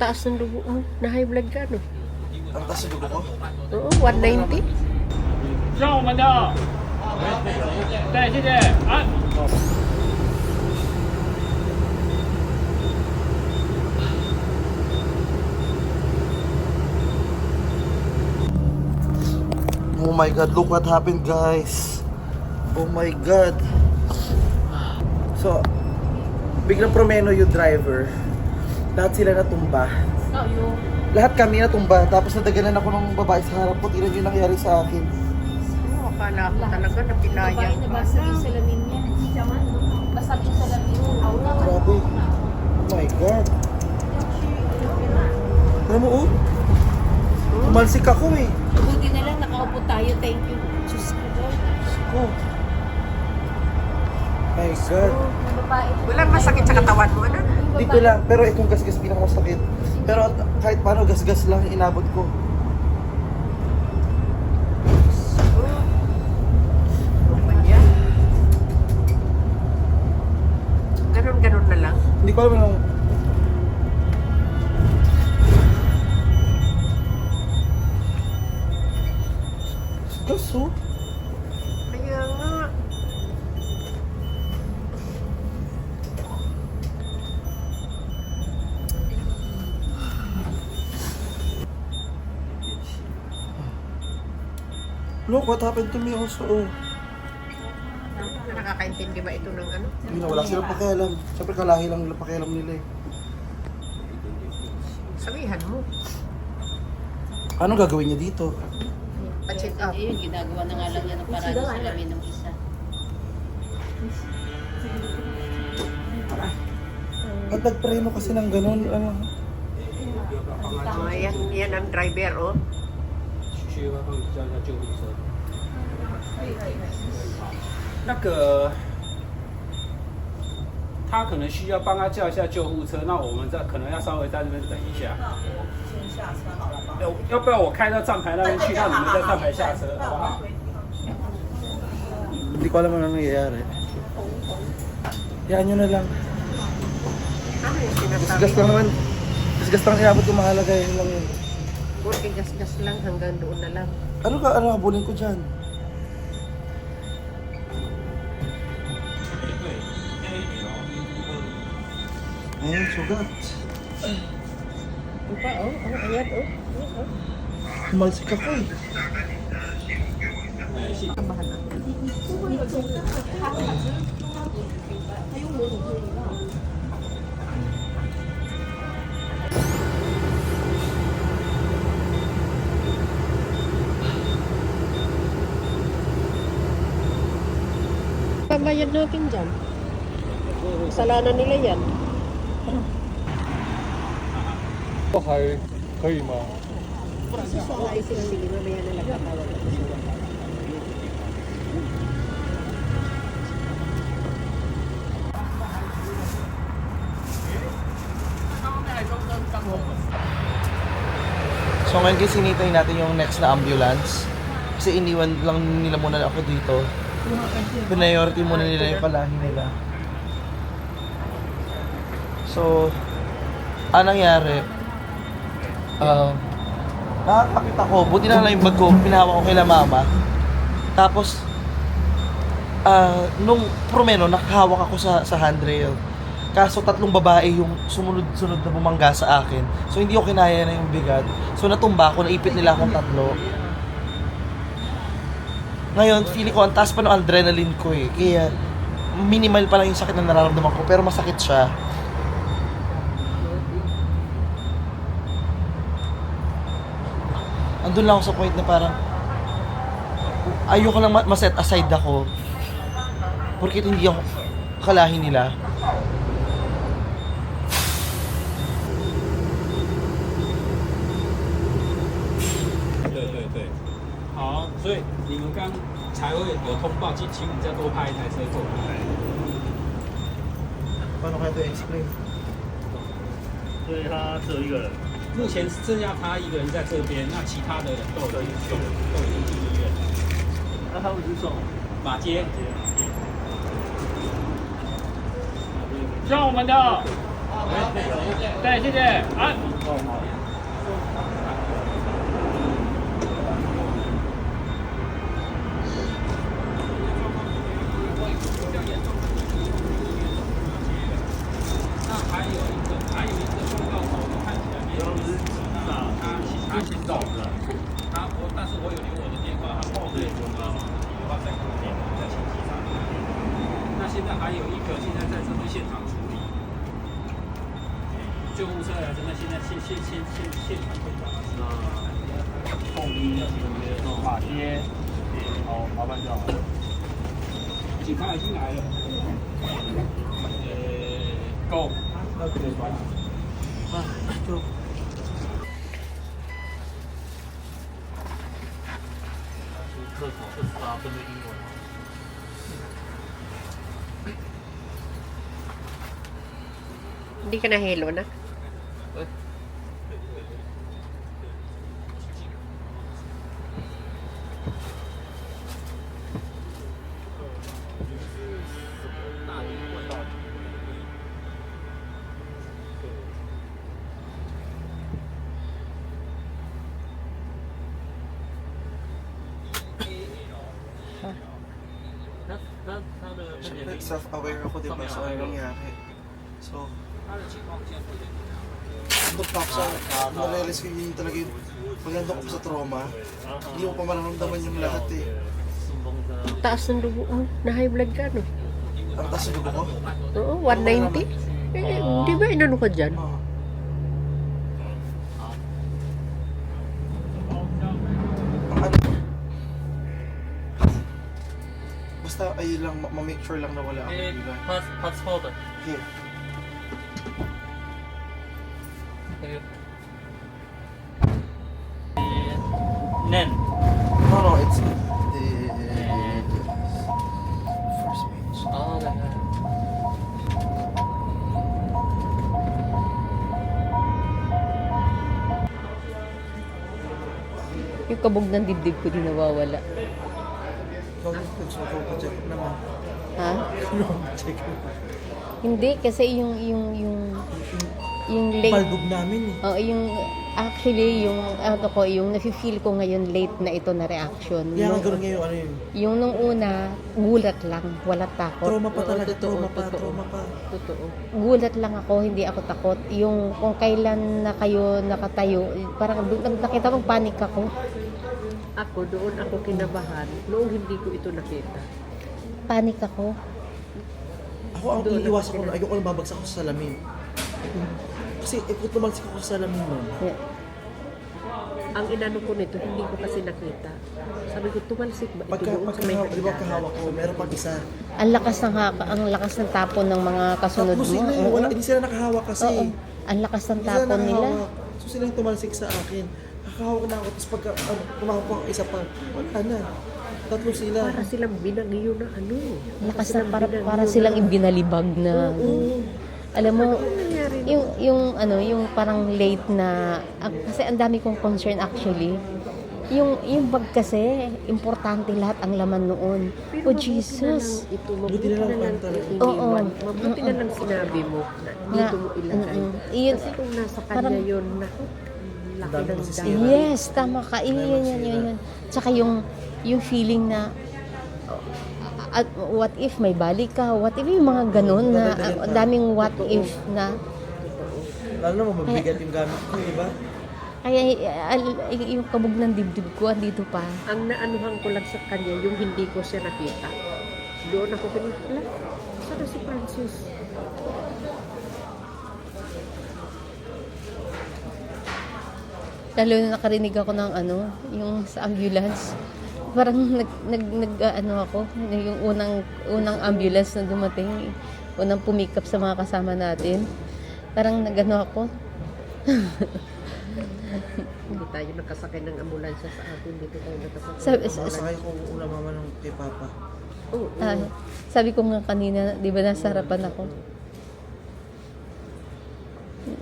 taas ng dugo mo. Na high blood ka, no? Ang taas ng dugo ko? Oo, 190. 让我们的，对，谢谢啊。 Oh my god, look what happened, guys. Oh my god. So, biglang promeno yung driver. Lahat sila natumba. Lahat kami natumba. Tapos nadaganan ako ng babae sa harap ko. Tingnan yung nangyari sa akin. Oo, akala ko talaga na pinaya. Babae na basag yung salamin niya. Basag yung salamin niya. Grabe. Oh my god. Alam mo, oh. Tumalsik ako eh. Buti na lang nakaupo tayo. Thank you. Diyos ko, Lord. Oh. My god. Yung babae. Walang masakit sa katawan mo, ano? Dito lang, pero itong gasgas pinakamasakit. Pero kahit paano, gasgas lang yung inabot ko. Ganon na lang. Hindi ko alam lang. Gas, oh. Kaya nga. Look, what happened to me also, oh. Nakakaintindi ba ito ng ano? Hindi na, wala silang pakialam. Siyempre kalahi lang nila pakialam nila eh. Sabihan mo. Anong gagawin niya dito? Pa-check up. Ayun, ginagawa na nga lang yan ng paraan sa salamin ng isa. At nagpreno kasi ng ganun. Ano? Oh, yan ang driver, oh. 需要帮你叫一下救护车。那个，他可能需要帮他叫一下救护车，那我们可能要稍微在这边等一下。先下车好了吗？要不然我开到站牌那边去，让你们在站牌下车，好不好？ Hindi ko alam ano nangyayari. Yan nyo na lang. Ano yung sinasabi? Gasgas lang naman. Gasgas lang inabot yung mahalaga. Yun lang yun. Porque gas-gas lang hanggang doon na lang. Ano habulin ko dyan? Ayan, sugat. Ano pa, oh? Ayan, oh. Tumalsik ako eh. Kabahan na. Pambayad natin dyan. Kasalanan nila yan. 还可以吗？ Ay, sige, mamaya na lang tatawag ako sila. So ngayon guys, sinitay natin yung next na ambulance. Kasi iniwan lang nila muna ako dito. Priority muna nila yung kalahi nila. So, anong nangyari? Nakakapit ako. Buti na lang yung bag ko, pinahawak ko kila mama. Tapos, nung promeno, nakahawak ako sa handrail. Kaso tatlong babae yung sumunod-sunod na bumangga sa akin. So hindi ko kinaya na yung bigat. So natumba ako, naipit nila akong tatlo. Ngayon, feeling ko ang taas pa ng adrenaline ko eh. Kaya minimal pa lang yung sakit na nararamdaman ko, pero masakit siya. Andun lang ako sa point na parang ayoko lang ma-set aside ako. Porkit hindi ako kalahi nila. 好，所以你们刚才会有通报，请你再多派一台车过来。 Paano kaya ito explain? 所以他只有一个人。目前剩下他一个人在这边，那其他的人都已经进医院。那他会去送？马街，让我们的，对，谢谢。啊。但是我有留我的电话，他报对我的话再跟我联络，在信息上。那现在还有一个，现在在这边现场处理，救护车来，真的现在现场会找。凤一马街，好，麻烦就好。警察已经来了。Go。那可以吧？啊，就。厕所28分的英文吗？ Hindi ka nahilo na? Siyempre, self-aware ako, di ba, sa ano nangyari. So, nandun pa ako sa, narealize ko yun talaga yung, pag nandun ko pa sa trauma, hindi mo pa mararamdaman yung lahat eh. Taas ng dugo mo. Na-high blood ka, no? Ang taas ng dugo ko. Oo, 190. Di ba inano ka dyan? Oo. Ang ano, basta ayun lang, ma-make sure lang na wala ako, di ba? passport. Here. Nen. No, it's the first page. Yung kabog ng dibdib ko di nawawala. Check up naman. Ha? Check up. Hindi, kasi yung late. Balbog namin eh. Oo, yung actually yung ano ko, yung nafe-feel ko ngayon late na ito na reaction. Kaya nga Yung, gano'n ngayon, ano yun? yung nung una, gulat lang, wala takot. Trauma pa talaga, totoo, trauma pa. Totoo. Gulat lang ako, hindi ako takot. Yung kung kailan na kayo nakatayo, parang nakita mong panic ako. Ako, doon ako kinabahan noong hindi ko ito nakita. Panic ako. Ako ang iniiwasan ko na ayoko lang babagsak ako sa salamin. Kasi ikot tumalsik ako sa salamin nun. Yeah. Ang inano ko nito, hindi ko kasi nakita. Sabi ko, tumalsik ba ito Pagka, doon sa may di ba hagdanan? kahawak ko, meron pang isa. Ang lakas ng tapon ng mga kasunod Tapos mo. sila eh, Oo. wala, hindi sila nakahawak kasi. Oo. Ang lakas ng Hindi sila tapon nila. nakahawak. So sila yung tumalsik sa akin. Nakahawak na ako, tapos pagka tumawag ko ang isa pa, wala na. Tatlo sila. Para silang binagyo na ano. Lakas na para silang ibinalibag na. Alam mo, yung parang late na, kasi ang dami kong concern actually. Yung bag kasi, importante lahat ang laman noon. Oh Jesus! Mabuti na lang iniwan. Oo. Mabuti na lang sinabi mo na dito mo ilagay. Iyon, Kasi kung nasa kanya parang- yun, naku, laki Dami ng masisira. dami. yes, tama ka. Yun. Tsaka yung feeling na, at what if may balik ka? What if yung mga ganun na, ang daming what if na, Lalo na mabigat yung gamit ko, di ba? kaya yung kabog ng dibdib ko, andito pa. Ang naanuhan ko lang sa kanya, yung hindi ko siya nakita. Doon ako pinagpala. Sana si Francis? Lalo na nakarinig ako ng yung sa ambulance. Parang ano ako, yung unang ambulance na dumating, unang pumikap sa mga kasama natin. Parang nagano ako. Hindi tayo nakasakay ng ambulansya sa atin. Dito tayo Sabi- nakasakay. Masakay ko una mama ng kay Papa. Oo. Sabi ko nga kanina, di ba nasa harapan ako?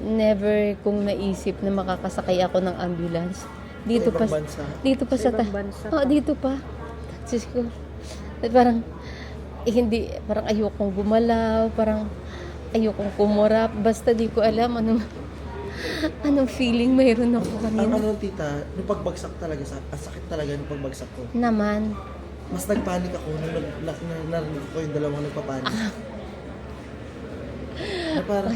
Never kong naisip na makakasakay ako ng ambulance. Dito Sa pa, ibang bansa. dito pa sa, Sa ibang bansa oh, pa. dito pa. Diyos ko. At parang, hindi, parang ayokong gumalaw, parang, ayokong kumurap. Basta di ko alam anong feeling mayroon ako Ang kanina. ano tita, nung pagbagsak talaga, ang sakit talaga nung pagbagsak ko. Naman. Mas nagpanik ako nung narinig ko yung dalawang nagpapanik. Na parang,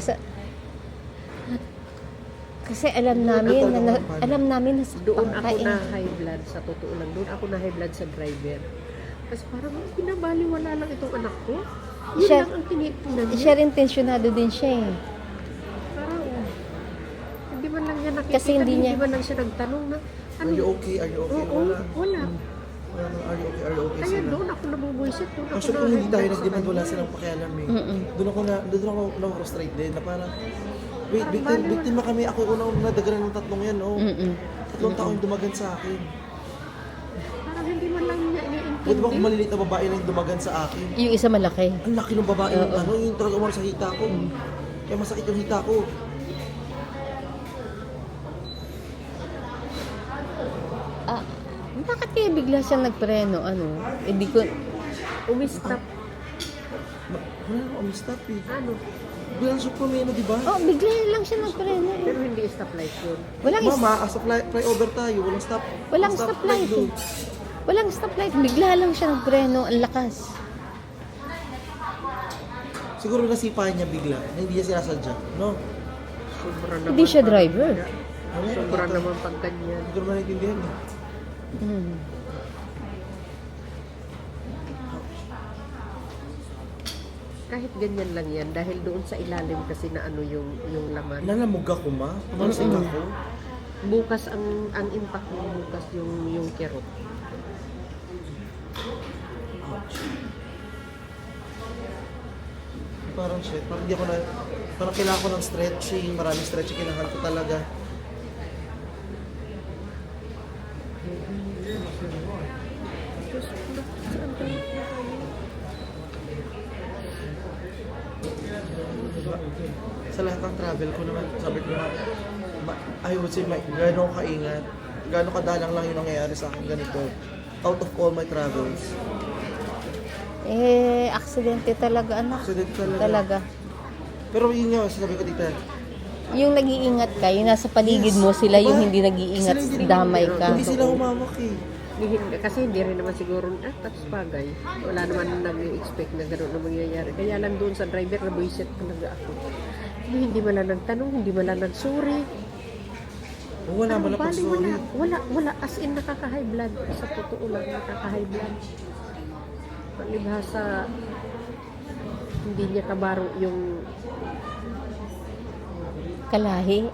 Kasi alam namin na Doon saktan ako ka na eh. high blood, sa totoo lang. Doon ako na high blood sa driver. Kasi parang pinabaliwala lang itong anak ko. Yun Siya- lang ang tinitingnan niya. Siya rin tensyonado din siya eh. Parang, hindi man lang niya nakikita, Kasi hindi niya- man lang siya nagtanong na, are you okay? Are you okay? Oo, Wala. wala. Wala nang are you okay? Are you okay Kaya sila. doon ako nabubuisit. Doon ako Actually, na kung hindi high tayo blood sa nag-demand, wala kanya. silang pakialam eh. Mm-mm. Doon ako na-frustrate din na parang, wait, biktima kami. Ako yung unang nadaganan ng tatlong yan, oh. Mm-mm. Tatlong taong dumagan sa akin. Parang hindi man lang niya Buti ba kung iniintindi. maliliit na babae lang yung dumagan sa akin? Yung isa malaki. Ang laki ng babae, Oo. ano, yung talaga umano sa hita ko. Kaya masakit yung hita ko. Ah, bakit kaya bigla siyang nagpreno? Ano? Eh di ko... Umistap. Wala nang umistap eh. Ano? Bilang siya pumeno, di ba? Oh, bigla lang siya nagpreno eh. Pero hindi stoplight yun. Walang Mama, as a flyover tayo, walang stop. Walang stoplight doon. eh. Walang stoplight. Bigla lang siya nagpreno. Ang lakas. Siguro nasipa niya bigla, na hindi niya sinasadya, no? Sobra naman. Hindi siya driver. Sobra naman pag ganyan. Hindi ko naman naintindihan eh. Hmm. Kahit ganyan lang yan, dahil doon sa ilalim kasi na ano yung laman. Nalamog ako ma, tumalsik ako. Bukas ang impact mo bukas yung kerot. Parang shit, parang hindi ako na, parang kailangan ko ng stretching, maraming stretching kailangan ko talaga. Sa lahat ng travel ko naman, sabi ko nga, I would say, gano'n ako kaingat, gano'n kadalang lang yung nangyayari sa akin ganito. Out of all my travels. Eh, aksidente talaga, anak. Accident talaga. Talaga. Pero yun nga, sabi ko tita, Yung nag-iingat ka, yung nasa paligid mo, sila yung hindi nag-iingat, Sila hindi damay rin- ka. Hindi sila humawak eh. Kasi hindi rin naman siguro, tapos bagay. Wala naman nag-expect na gano'n na mangyayari. Kaya lang doon sa driver, nabuisit talaga ako. Hindi man lang nagtanong, hindi man lang nag-sorry. Wala man na Bali, pag-sorry. wala. As in, nakaka-high blood. Sa totoo lang, nakaka-high blood. Palibhasa, hindi niya kabaro yung... Kalahi.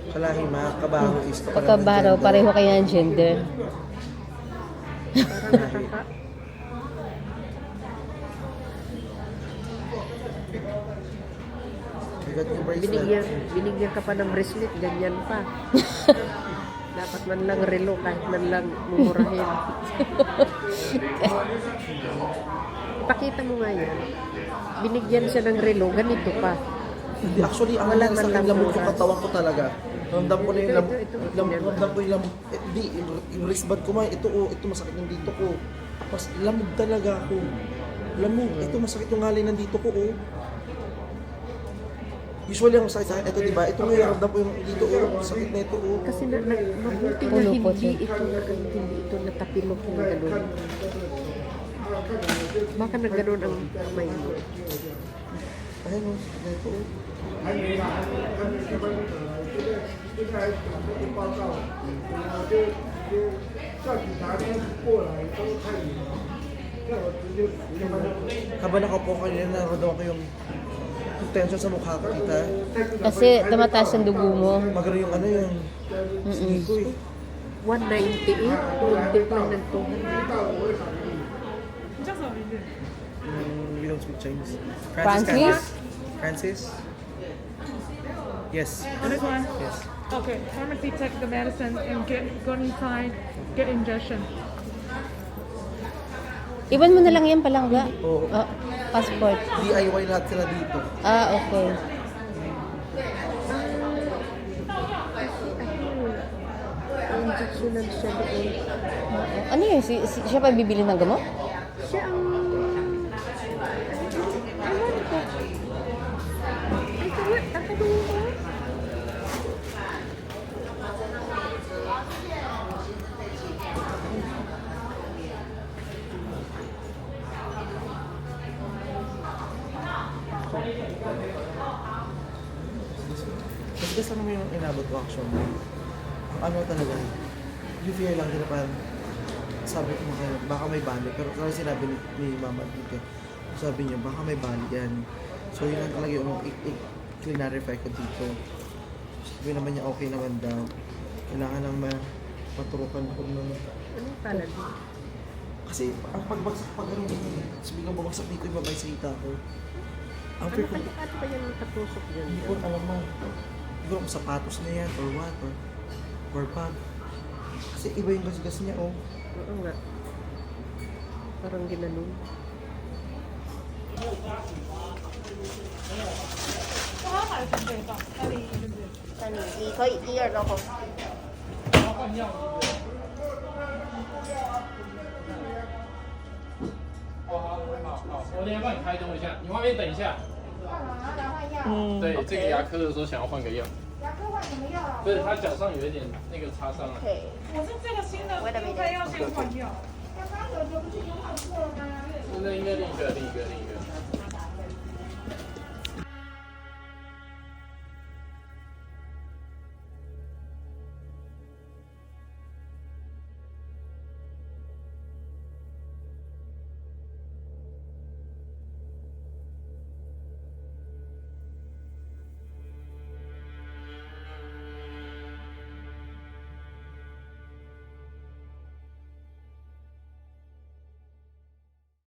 Kalahi ma, kabaro is Pagkabaraw, pareho kayo ng gender. Parang nakaka... I got your bracelet. Binigyan ka pa ng bracelet, ganyan pa. Dapat man lang relo, kahit man lang mumurahin. Pakita mo nga yan. Binigyan siya ng relo, ganito pa. Hindi, actually, ang Wala nangyari sa man akin, lang lamog mura. yung katawan ko talaga. Ramdam ko na yung lamog. Ito. Ramdam ko yung lamog. Di, yung wristband ko man, ito masakit yung dito ko. Mas lamog talaga ako. Lamog. Ito masakit yung ngalay ng dito ko, oh. Usually ang sakit sa akin, ito diba? Ito ngayon, ramdam ko yung dito, oh. Sakit na ito, oh. Kasi mabuti na Pulupot hindi ito natapilok yung gano'n. Baka na gano'n ang kamay mo. Ayun, oh. Ito, oh. Habang nakaupo ko kanina, naramdaman ko yung tension sa mukha ko, tita. Kasi tumataas ang dugo mo. Magano yung ano yung sige ko eh. 198, kunti lang ng 200. We don't speak Chinese. Francis? Francis? Yes. This one? Yes. Okay, pharmacy, take the medicine and go inside, get injection. Iwan mo na lang yan palangga. Oo. Ah, passport. DIY lahat sila dito. Ah, okay. Injectionan siya doon. Ano yun? Siya pa bibili ng gamot? Siya ang... Ewan ko. matigas lang naman yung inabot ko actually. Ano talaga, you fear lang din na parang, sabi ko kayo, baka may bali. Pero kasi sinabi ni Mama dito, sabi niya, baka may bali yan. So yun lang talaga yung i-clarify ko dito. Sabi naman niya, okay naman daw. Kailangan lang maturukan ko ng... Ano yung palad mo? Kasi ang pagbagsak pag ano, sabi ko babagsak dito yung babay sa hita ko. Ang fear ko, Ano ba yan ang katusok dyan? hindi ko alam mo. Hindi ko kung sapatos na yan or what or bag. Kasi iba yung gasgas niya, oh. Oo nga. Parang ginanon. 那你可以第二个红。我等一下帮你开灯一下，你外面等一下。对，这个牙科的时候想要换个药。牙科换什么药啊？对，他脚上有一点那个擦伤了。我是这个新的，应该要先换掉。那应该另一个。